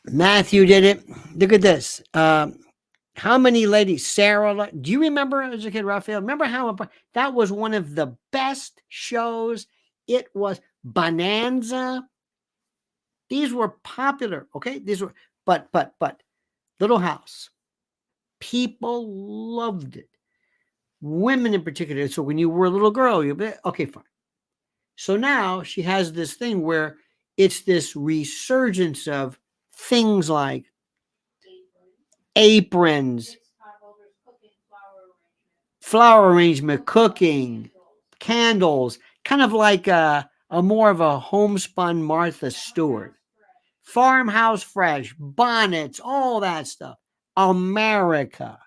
Matthew did it. Look at this. How many ladies? Sarah. Do you remember as a kid, Raphael? Remember how that was one of the best shows? It was Bonanza. These were popular. Okay. These were, but Little House. People loved it. Women in particular. So when you were a little girl, you'd be, okay, fine. So now she has this thing where it's this resurgence of things like aprons, flower arrangement, cooking, candles, kind of like a more of a homespun Martha Stewart, farmhouse fresh, bonnets, all that stuff. America.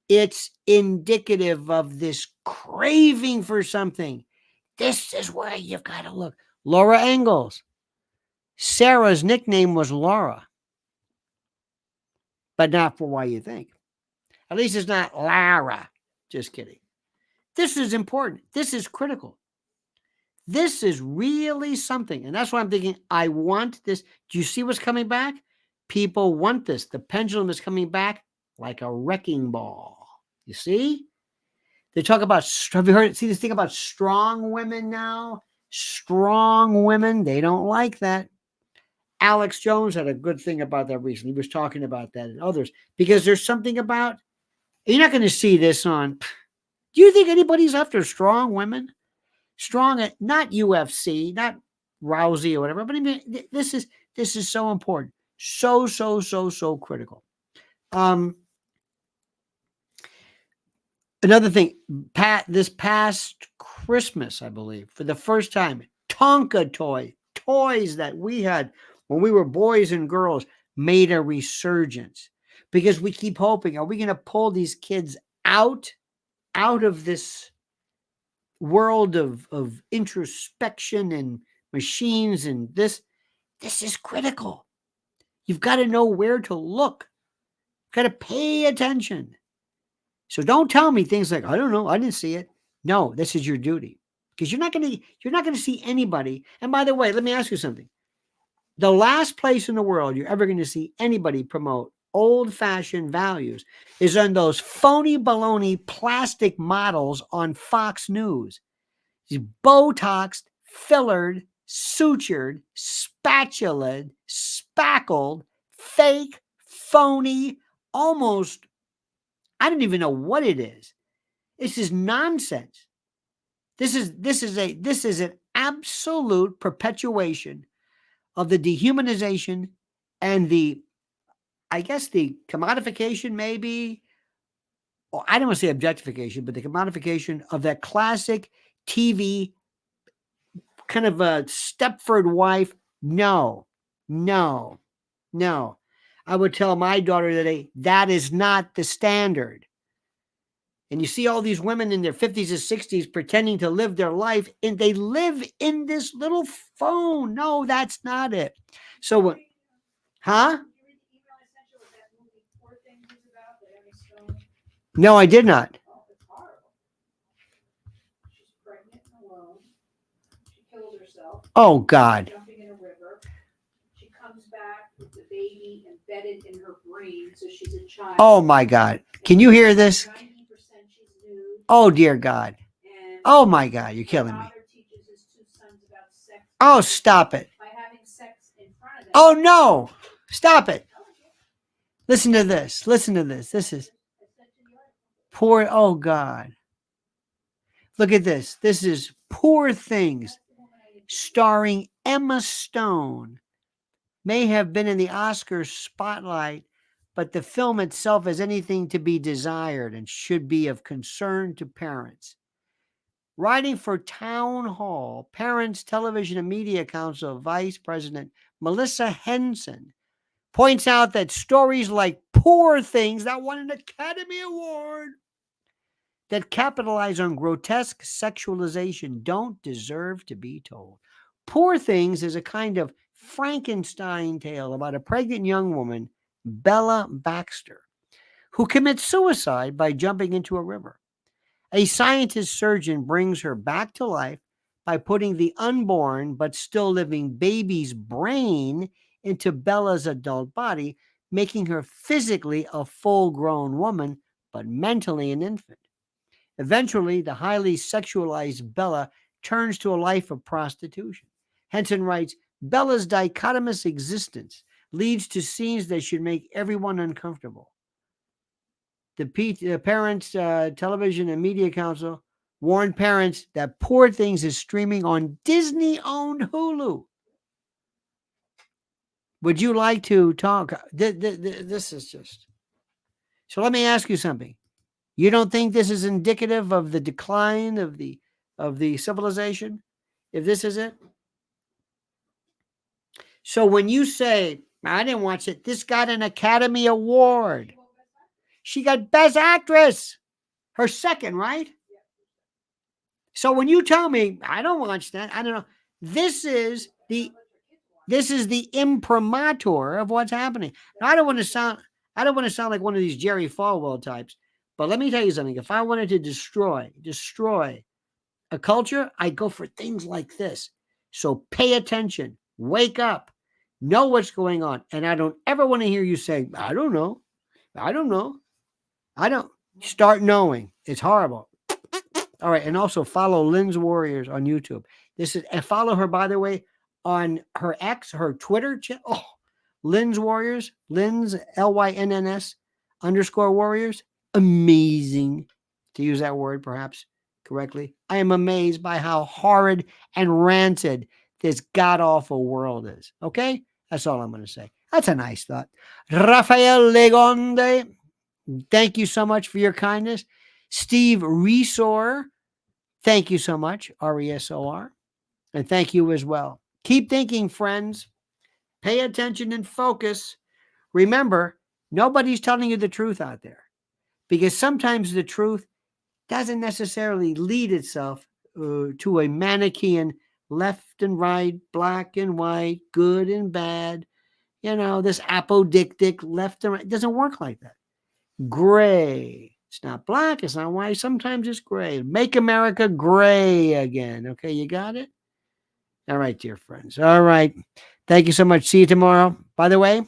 It's indicative of this craving for something. This is where you've got to look. Laura Ingalls. Sarah's nickname was Laura, but not for why you think. At least it's not Lara. Just kidding. This is important. This is critical. This is really something. And that's why I'm thinking, I want this. Do you see what's coming back? People want this. The pendulum is coming back like a wrecking ball. You see? They talk about, have you heard, see this thing about strong women now? Strong women, they don't like that. Alex Jones had a good thing about that recently. He was talking about that and others, because there's something about, you're not going to see this on, do you think anybody's after strong women? Strong, not UFC, not Rousey or whatever, but I mean, this is so important. So critical. Another thing, this past Christmas, I believe, for the first time, Tonka toys that we had when we were boys and girls made a resurgence, because we keep hoping, are we going to pull these kids out of this world of introspection and machines, and this is critical. You've got to know where to look. You've got to pay attention. So don't tell me things like, I don't know, I didn't see it. No, this is your duty. Because you're not gonna see anybody. And by the way, let me ask you something. The last place in the world you're ever going to see anybody promote old-fashioned values is on those phony baloney plastic models on Fox News. These Botoxed, fillered, sutured, spatulaed, spackled, fake, phony, almost, I don't even know what it is. This is nonsense. This is an absolute perpetuation of the dehumanization and the, I guess, the commodification, maybe, or I don't want to say objectification, but the commodification of that classic TV kind of a Stepford wife. No, no, no. I would tell my daughter today, that is not the standard. And you see all these women in their 50s and 60s pretending to live their life, and they live in this little phone. No, that's not it. So what? Huh? No, I did not. She's pregnant and alone. She killed herself. Oh, God. Jumping in a river. She comes back with the baby embedded in her brain, so she's a child. Oh, my God. Can you hear this? 90% she's nude. Oh, dear God. Oh, my God. You're killing me. Teaches his two sons about sex. Oh, stop it. By having sex in front of them. Oh, no. Stop it. Listen to this. Listen to this. This is poor. Oh, God. Look at this. This is Poor Things, starring Emma Stone. May have been in the Oscars spotlight, but the film itself is anything to be desired and should be of concern to parents. Writing for Town Hall, Parents Television and Media Council Vice President Melissa Henson points out that stories like Poor Things, that won an Academy Award, that capitalize on grotesque sexualization don't deserve to be told. Poor Things is a kind of Frankenstein tale about a pregnant young woman, Bella Baxter, who commits suicide by jumping into a river. A scientist surgeon brings her back to life by putting the unborn but still living baby's brain into Bella's adult body, making her physically a full-grown woman, but mentally an infant. Eventually, the highly sexualized Bella turns to a life of prostitution. Henson writes, Bella's dichotomous existence leads to scenes that should make everyone uncomfortable. The Parents Television and Media Council warned parents that Poor Things is streaming on Disney-owned Hulu. Would you like to talk? This is just... So let me ask you something. You don't think this is indicative of the decline of the civilization? If this is it? So when you say, I didn't watch it, this got an Academy Award. She got Best Actress. Her second, right? So when you tell me, I don't watch that, I don't know. This is the imprimatur of what's happening. Now, I don't want to sound like one of these Jerry Falwell types, but let me tell you something. If I wanted to destroy a culture, I'd go for things like this. So pay attention, wake up, know what's going on. And I don't ever want to hear you say, I don't know. Start knowing. It's horrible. All right. And also follow Lynn's Warriors on YouTube. And follow her, by the way, on her Twitter channel. Oh, Lynn's Warriors, Lynn's LYNNS _Warriors. Amazing, to use that word perhaps correctly. I am amazed by how horrid and rancid this god-awful world is. Okay? That's all I'm going to say. That's a nice thought. Rafael Legonde, thank you so much for your kindness. Steve Resor, thank you so much. RESOR. And thank you as well. Keep thinking, friends. Pay attention and focus. Remember, nobody's telling you the truth out there, because sometimes the truth doesn't necessarily lead itself to a Manichaean left and right, black and white, good and bad. This apodictic left and right. It doesn't work like that. Gray, It's not black. It's not white. Sometimes it's gray. Make America gray again. Okay, you got it? All right, dear friends. All right. Thank you so much. See you tomorrow. By the way,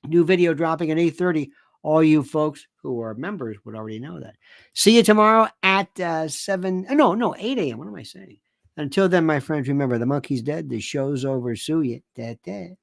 new video dropping at 8:30. All you folks who are members would already know that. See you tomorrow at 7. No, 8 a.m. What am I saying? Until then, my friends, remember, the monkey's dead. The show's over. Sue you. Da, da.